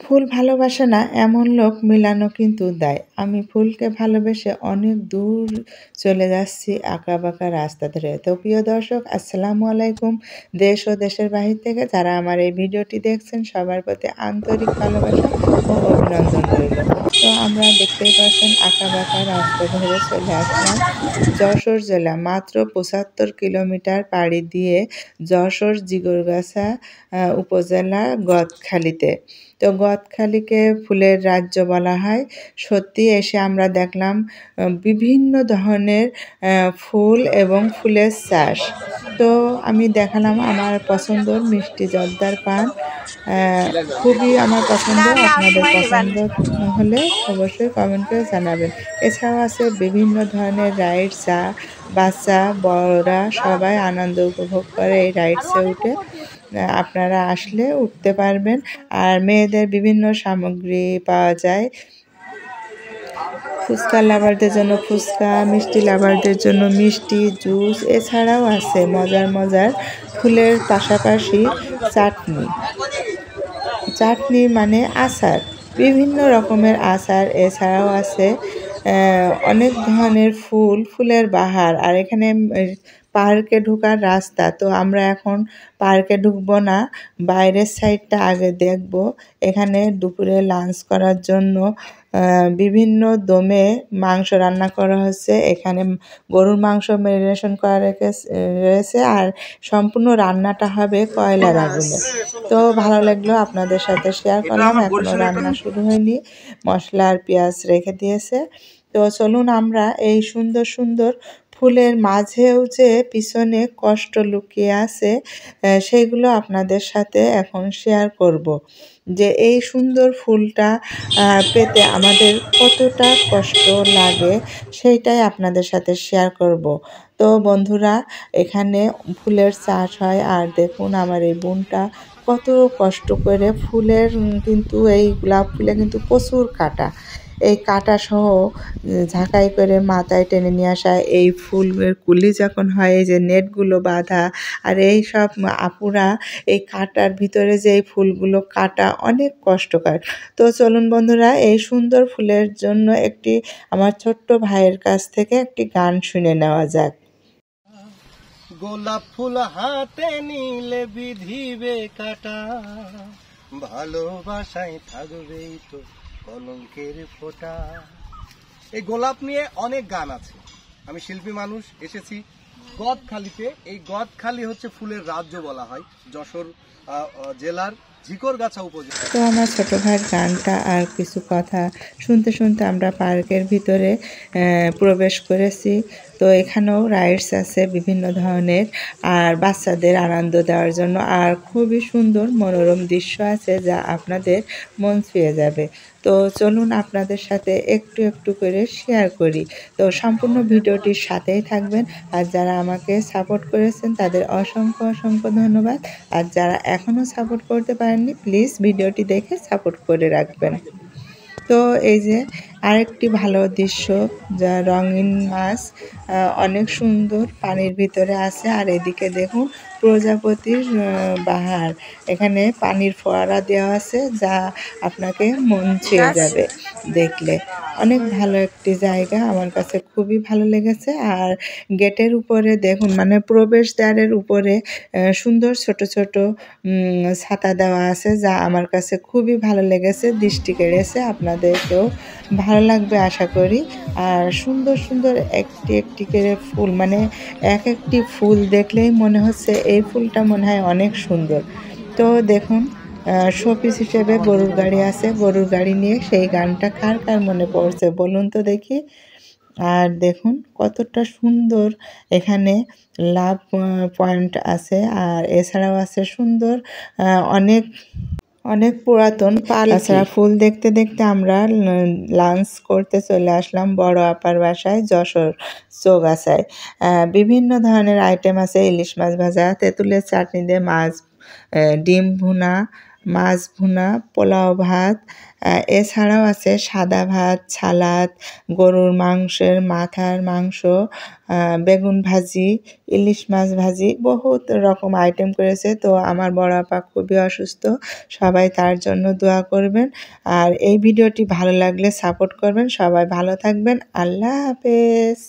ফুল ভালোবাসে না এমন লোক মিলানো কিন্তু দায়। আমি ফুলকে ভালোবেসে অনেক দূর চলে যাচ্ছি আঁকাবাঁকা রাস্তা ধরে। তো প্রিয় দর্শক, আসসালামু আলাইকুম। দেশ ও দেশের বাহির থেকে যারা আমার এই ভিডিওটি দেখছেন সবার প্রতি আন্তরিক ভালোবাসা ও অভিনন্দন রইল। তো আমরা দেখতেই পাচ্ছেন আঁকাবাঁকা রাস্তা ধরে চলে আসলাম যশোর জেলা। মাত্র ৭৫ কিলোমিটার পাড়ি দিয়ে যশোর জিগরগাছা উপজেলা গদখালিতে। তো গদখালিকে ফুলের রাজ্য বলা হয়। সত্যি এসে আমরা দেখলাম বিভিন্ন ধরনের ফুল এবং ফুলের চাষ। তো আমি দেখালাম আমার পছন্দর মিষ্টি জর্দার পান। খুবই আমার পছন্দ। আপনাদের পছন্দ হলে অবশ্যই কমেন্ট করে জানাবেন। এছাড়াও আছে বিভিন্ন ধরনের রাইডস, যা বাচ্চা বড়রা সবাই আনন্দ উপভোগ করে এই রাইডসে উঠে। আপনারা আসলে উঠতে পারবেন। আর মেয়েদের বিভিন্ন সামগ্রী পাওয়া যায়। ফুচকা লাভারদের জন্য ফুচকা, মিষ্টি লাভারদের জন্য মিষ্টি, জুস, এছাড়াও আছে মজার মজার ফুলের পাশাপাশি চাটনি। চাটনি মানে আচার, বিভিন্ন রকমের আচার। এছাড়াও আছে অনেক ধরনের ফুলের বাহার। আর এখানে পার্কে ঢোকার রাস্তা। তো আমরা এখন পার্কে ঢুকবো না, বাইরের সাইডটা আগে দেখব। এখানে দুপুরে লাঞ্চ করার জন্য বিভিন্ন দমে মাংস রান্না করা হচ্ছে। এখানে গরুর মাংস ম্যারিনেশন করা রয়েছে আর সম্পূর্ণ রান্নাটা হবে কয়লার আগুনে। তো ভালো লাগলো, আপনাদের সাথে শেয়ার করলাম। এখনো রান্না শুরু হয়নি, মশলা আর পেঁয়াজ রেখে দিয়েছে। তো চলুন আমরা এই সুন্দর সুন্দর ফুলের মাঝেও যে পিছনে কষ্ট লুকিয়ে আছে সেইগুলো আপনাদের সাথে এখন শেয়ার করব। যে এই সুন্দর ফুলটা পেতে আমাদের কতটা কষ্ট লাগে সেইটাই আপনাদের সাথে শেয়ার করব। তো বন্ধুরা, এখানে ফুলের চাষ হয়। আর দেখুন আমার এই বোনটা কত কষ্ট করে ফুলের কিন্তু এই গোলাপ ফুলে কিন্তু প্রচুর কাঁটা, এই কাঁটা সহ ঝাঁকাই করে মাথায় টেনে নিয়ে আসা। এই ফুলের কুলি যখন হয়, এই যে নেটগুলো বাঁধা, আর এই সব আপুরা এই কাঁটার ভিতরে যে এই ফুলগুলো কাটা অনেক কষ্টকর। তো চলুন বন্ধুরা, এই সুন্দর ফুলের জন্য একটি আমার ছোট্ট ভাইয়ের কাছ থেকে একটি গান শুনে নেওয়া যাক। গোলাপ ফুল হাতে নিলে বিধিবে কাটা, ভালোবাসায় থাকবেই তো কলঙ্কের ফোঁটা। এই গোলাপ নিয়ে অনেক গান আছে। আমি শিল্পী মানুষ, এসেছি গদখালিতে। এই গদখালি হচ্ছে ফুলের রাজ্য বলা হয়, যশোর জেলার ঝিকরগাছা উপজেলা। তো আমার ছোট ভাইয়ের গানটা আর কিছু কথা শুনতে শুনতে আমরা পার্কের ভিতরে প্রবেশ করেছি। তো এখানেও রাইডস আছে বিভিন্ন ধরনের, আর বাচ্চাদের আনন্দ দেওয়ার জন্য। আর খুবই সুন্দর মনোরম দৃশ্য আছে যা আপনাদের মন ছুঁয়ে যাবে। তো চলুন আপনাদের সাথে একটু একটু করে শেয়ার করি। তো সম্পূর্ণ ভিডিওটির সাথেই থাকবেন। আর যারা আমাকে সাপোর্ট করেছেন তাদের অসংখ্য অসংখ্য ধন্যবাদ। আর যারা এখনও সাপোর্ট করতে পারেননি, প্লিজ ভিডিওটি দেখে সাপোর্ট করে রাখবেন। তো এই যে আরেকটি ভালো দৃশ্য, যা রঙিন মাছ অনেক সুন্দর পানির ভিতরে আছে। আর এদিকে দেখুন প্রজাপতির বাহার, এখানে পানির ফোয়ারা দেওয়া আছে যা আপনাকে মন ছুঁয়ে যাবে দেখলে। অনেক ভালো একটি জায়গা, আমার কাছে খুবই ভালো লেগেছে। আর গেটের উপরে দেখুন, মানে প্রবেশদ্বারের উপরে সুন্দর ছোট ছোট ছাতা দেওয়া আছে যা আমার কাছে খুবই ভালো লেগেছে, দৃষ্টি কেড়েছে। আপনাদেরকেও ভালো লাগবে আশা করি। আর সুন্দর সুন্দর একটি একটি করে ফুল, মানে এক একটি ফুল দেখলেই মনে হচ্ছে এই ফুলটা মনে হয় অনেক সুন্দর। তো দেখুন শোপিস হিসেবে গরুর গাড়ি আছে, গরুর গাড়ি নিয়ে সেই গানটা কার কার মনে পড়ছে বলুন তো দেখি। আর দেখুন কতটা সুন্দর এখানে লাভ পয়েন্ট আছে। আর এছাড়াও আছে সুন্দর অনেক অনেক পুরাতন পাল। তাছাড়া ফুল দেখতে দেখতে আমরা লাঞ্চ করতে চলে আসলাম বড় আপার বাসায়, যশোর চৌগাছায়। বিভিন্ন ধরনের আইটেম আছে, ইলিশ মাছ ভাজা, তেঁতুলের চাটনি দিয়ে মাছ, ডিম ভুনা, মাছ ভুনা, পোলাও ভাত, এছাড়াও আছে সাদা ভাত, সালাদ, গরুর মাংসের মাথার মাংস, বেগুন ভাজি, ইলিশ মাছ ভাজি, বহুত রকম আইটেম করেছে। তো আমার বড় আপা খুবই অসুস্থ, সবাই তার জন্য দোয়া করবেন। আর এই ভিডিওটি ভালো লাগলে সাপোর্ট করবেন। সবাই ভালো থাকবেন। আল্লাহ হাফেজ।